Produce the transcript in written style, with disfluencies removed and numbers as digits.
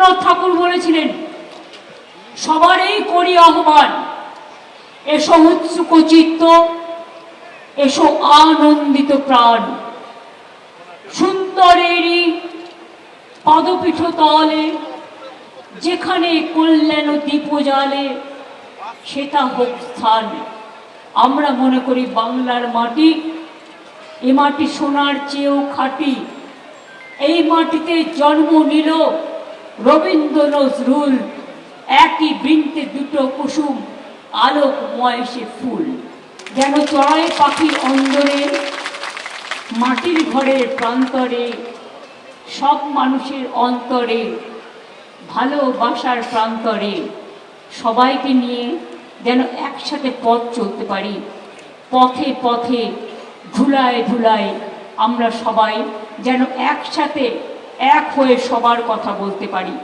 রবীন্দ্রনাথ ঠাকুর বলেছিলেন, সবারই করি আহ্বান, এসো উৎসুক চিত্ত, এসো আনন্দিত প্রাণ। সুন্দরেরই পাদপীঠ তলে, যেখানে কল্যাণ দীপ জ্বালে, সেটা হোক স্থান। আমরা মনে করি বাংলার মাটি, এ মাটি সোনার চেয়েও খাঁটি। এই মাটিতে জন্ম নিল রবীন্দ্র নজরুল, একই বৃন্তে দুটো কুসুম, আলোকময় সে ফুল। যেন চড়াই পাখির অন্দরে, মাটির ঘরের প্রান্তরে, সব মানুষের অন্তরে, ভালোবাসার প্রান্তরে সবাইকে নিয়ে যেন একসাথে পথ চলতে পারি। পথে পথে, ধুলায় ধুলায় আমরা সবাই যেন একসাথে এক হয়ে সবার কথা বলতে পারি।